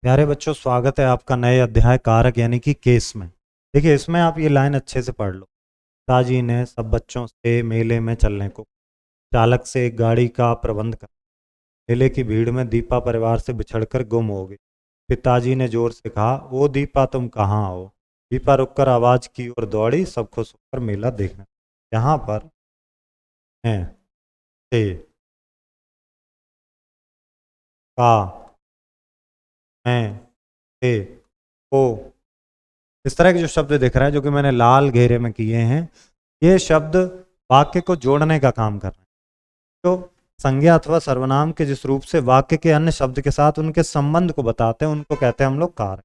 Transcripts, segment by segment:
प्यारे बच्चों, स्वागत है आपका नए अध्याय कारक यानी कि केस में। देखिए, इसमें आप ये लाइन अच्छे से पढ़ लो। पिताजी ने सब बच्चों से मेले में चलने को, चालक से एक गाड़ी का प्रबंध कर। मेले की भीड़ में दीपा परिवार से बिछड़कर गुम हो गई। पिताजी ने जोर से कहा, ओ दीपा, तुम कहाँ हो? दीपा रुककर आवाज की ओर दौड़ी। सब खुश होकर मेला देखने। यहाँ पर हैं थे का हैं थे को, इस तरह के जो शब्द दिख रहे हैं, जो कि मैंने लाल घेरे में किए हैं, ये शब्द वाक्य को जोड़ने का काम कर रहे हैं। तो संज्ञा अथवा सर्वनाम के जिस रूप से वाक्य के अन्य शब्द के साथ उनके संबंध को बताते हैं, उनको कहते हैं हम लोग कारक।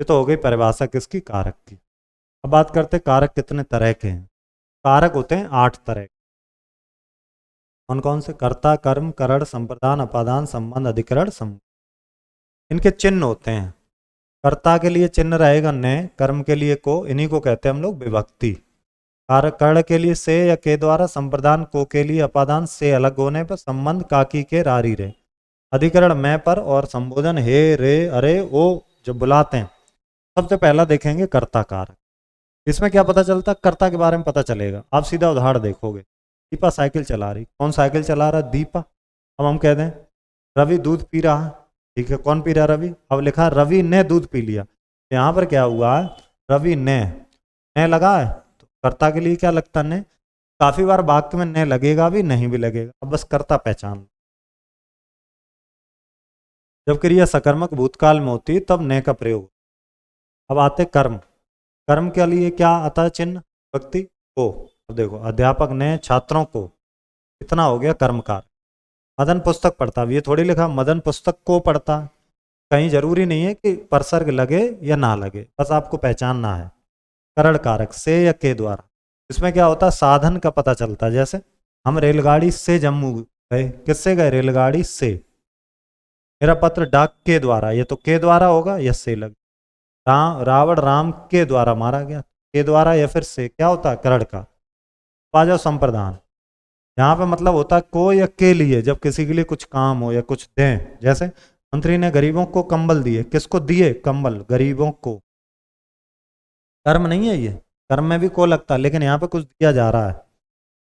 ये तो हो गई परिभाषा किसकी? कारक की। अब बात करते हैं कारक कितने तरह के हैं। कारक होते हैं 8 तरह। कौन कौन से? कर्ता, कर्म, करण, संप्रदान, अपादान, संबंध, अधिकरण, संबंध। इनके चिन्ह होते हैं। कर्ता के लिए चिन्ह रहेगा ने, कर्म के लिए को, इन्हीं को कहते हैं हम लोग विभक्ति। कारक कर्ण के लिए से या के द्वारा, संप्रदान को के लिए अपादान से अलग होने पर, संबंध काकी के रारी रे, अधिकरण मैं पर, और संबोधन हे रे अरे ओ जब बुलाते हैं। सबसे पहला देखेंगे कर्ता कारक। इसमें क्या पता चलता? कर्ता के बारे में पता चलेगा। आप सीधा उदाहरण देखोगे। दीपा साइकिल चला रही। कौन साइकिल चला रहा? दीपा। अब हम कह दें रवि दूध पी रहा है। ठीक है, कौन पी रहा? रवि। अब लिखा रवि ने दूध पी लिया। यहाँ पर क्या हुआ है? रवि ने लगा है, तो कर्ता के लिए क्या लगता? ने। काफी बार वाक्य में ने लगेगा भी, नहीं भी लगेगा। अब बस कर्ता पहचान लो। जब क्रिया सकर्मक भूतकाल में होती है तब ने का प्रयोग। अब आते कर्म। कर्म के लिए क्या आता है चिन्ह? व्यक्ति को। अब देखो, अध्यापक ने छात्रों को, कितना हो गया कर्मकार। मदन पुस्तक पढ़ता। अब ये थोड़ी लिखा मदन पुस्तक को पढ़ता। कहीं जरूरी नहीं है कि परसर्ग लगे या ना लगे, बस आपको पहचानना है। करण कारक से या के द्वारा। इसमें क्या होता है? साधन का पता चलता है। जैसे हम रेलगाड़ी से जम्मू गए। किससे गए? रेलगाड़ी से। मेरा पत्र डाक के द्वारा, ये तो के द्वारा होगा या से लग। रावण राम के द्वारा मारा गया। के द्वारा या फिर से, क्या होता है? करण का। आ जाओ संप्रदान। यहाँ पे मतलब होता है को या के लिए, जब किसी के लिए कुछ काम हो या कुछ दें। जैसे मंत्री ने गरीबों को कंबल दिए। किसको दिए? कंबल, गरीबों को। कर्म नहीं है ये। कर्म में भी को लगता है, लेकिन यहाँ पे कुछ दिया जा रहा है।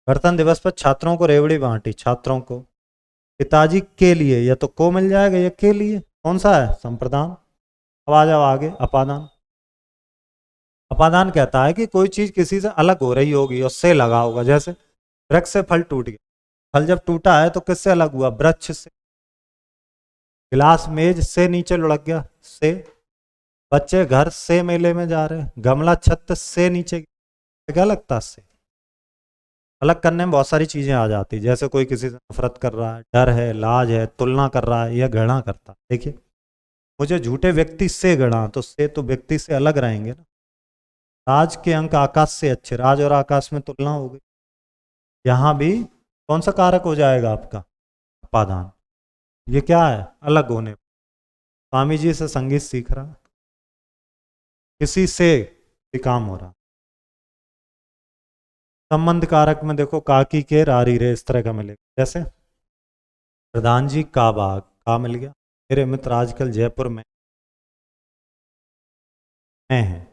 गणतंत्र दिवस पर छात्रों को रेवड़ी बांटी। छात्रों को। पिताजी के लिए, या तो को मिल जाएगा या के लिए। कौन सा है? संप्रदान। अब आ जाओ आगे, अपादान। अपादान कहता है कि कोई चीज किसी से अलग हो रही होगी और से लगा होगा। जैसे वृक्ष से फल टूट गया। फल जब टूटा है तो किससे अलग हुआ? वृक्ष से। गिलास मेज से नीचे लुढ़क गया, से। बच्चे घर से मेले में जा रहे हैं। गमला छत से नीचे गिरा। क्या लगता है? से। अलग करने में बहुत सारी चीजें आ जाती, जैसे कोई किसी से नफरत कर रहा है, डर है, लाज है, तुलना कर रहा है, या घृणा करता है। देखिए, मुझे झूठे व्यक्ति से घृणा, तो से तो व्यक्ति से अलग रहेंगे ना। राज के अंक आकाश से अच्छे। राज और आकाश में तुलना हो गई। यहाँ भी कौन सा कारक हो जाएगा आपका? अपादान। ये क्या है? अलग होने। स्वामी जी से संगीत सीख रहा, किसी से भी काम हो रहा। संबंध कारक में देखो, काकी के रारी रे, इस तरह का मिलेगा। जैसे प्रधान जी का बाग, का मिल गया। मेरे मित्र आजकल जयपुर में हैं।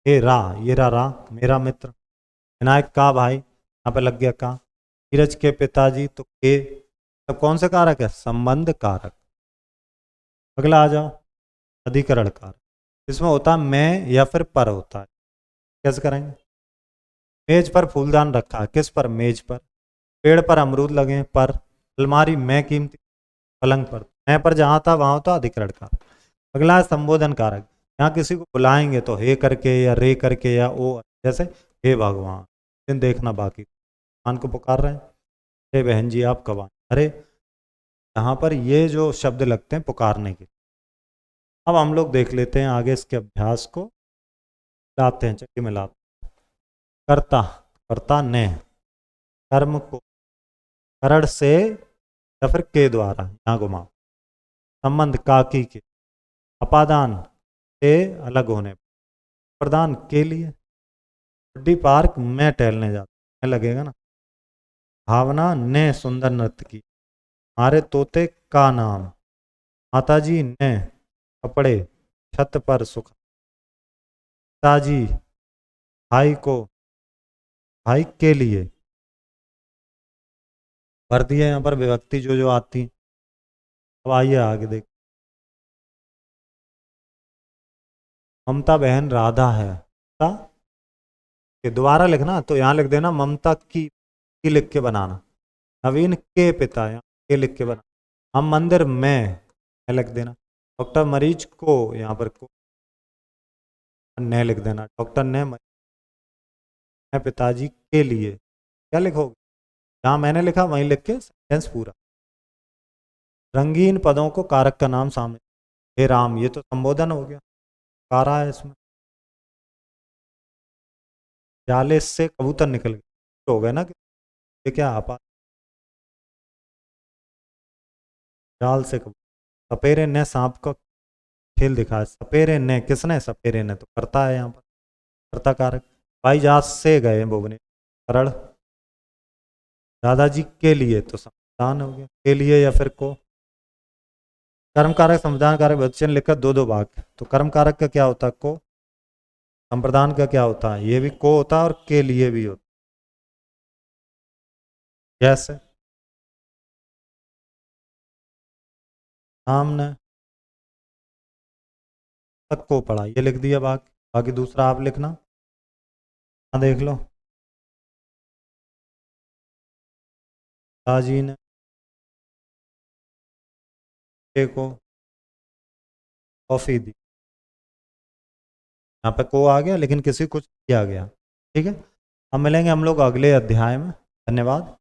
हे रा, ये रा मेरा मित्र। विनायक का भाई, यहाँ पे लग गया का। नीरज के पिताजी, तो के। तब कौन सा कारक है? संबंध कारक। अगला आ जाओ, अधिकरण कारक। इसमें होता है मैं या फिर पर होता है। कैसे करेंगे? मेज पर फूलदान रखा है। किस पर? मेज पर। पेड़ पर अमरूद लगे हैं, पर। अलमारी में कीमती। पलंग पर। मैं पर जहां था वहां होता अधिकरण कारक। अगला है संबोधन कारक। यहाँ किसी को बुलाएंगे तो हे करके या रे करके या ओ। जैसे हे भगवान, दिन देखना बाकी। भगवान को पुकार रहे हैं, हे बहन जी आप कब आए? अरे, यहाँ पर ये जो शब्द लगते हैं पुकारने के। अब हम लोग देख लेते हैं आगे इसके अभ्यास को। लाते हैं, चक्की में लाते हैं। कर्ता, कर्ता ने। कर्म को करण से या फिर के द्वारा, यहाँ घुमाओ। संबंध काकी के। अपादान से अलग होने। प्रदान के लिए। बुड्ढी पार्क में टहलने जाता, में लगेगा ना। भावना ने सुंदर नृत्य की। हमारे तोते का नाम। माताजी ने कपड़े छत पर सुखा। पिताजी भाई के लिए भर दिए यहाँ पर विभक्ति जो जो आती। अब आइए आगे देख। ममता बहन राधा है। ममता के दोबारा लिखना तो यहाँ लिख देना ममता की लिख के बनाना। नवीन के पिता, यहाँ के लिख के बनाना। हम मंदिर में लिख देना। डॉक्टर मरीज को, यहाँ पर को ने लिख देना। डॉक्टर ने पिताजी के लिए क्या लिखोगे, जहाँ मैंने लिखा वहीं लिख के सेंटेंस पूरा। रंगीन पदों को कारक का नाम शामिल। हे राम, ये तो संबोधन हो गया, कारा है इसमें। जाले से कबूतर निकल गया, तो हो गया ना कि ये क्या आपा। जाल से कबूतर। सपेरे ने सांप का खेल दिखाया। सपेरे ने, किसने, सपेरे ने तो करता है यहाँ पर, कर्ता कारक। भाई जहाज से गए भुवने करण। दादाजी के लिए तो संविधान हो गया, के लिए या फिर को। कर्म कारक संविधान कारक वचन लिखकर दो दो भाग। तो कर्म कारक का क्या होता है, को। संप्रदान का क्या होता है, ये भी को होता है और के लिए भी होता है। जैसे सामने तक को पढ़ा, ये लिख दिया भाग। बाकी दूसरा आप लिखना, हाँ देख लो। ताजी ने को कॉफी दी। यहाँ पे को आ गया लेकिन किसी कुछ किया गया। ठीक है, अब मिलेंगे हम लोग अगले अध्याय में। धन्यवाद।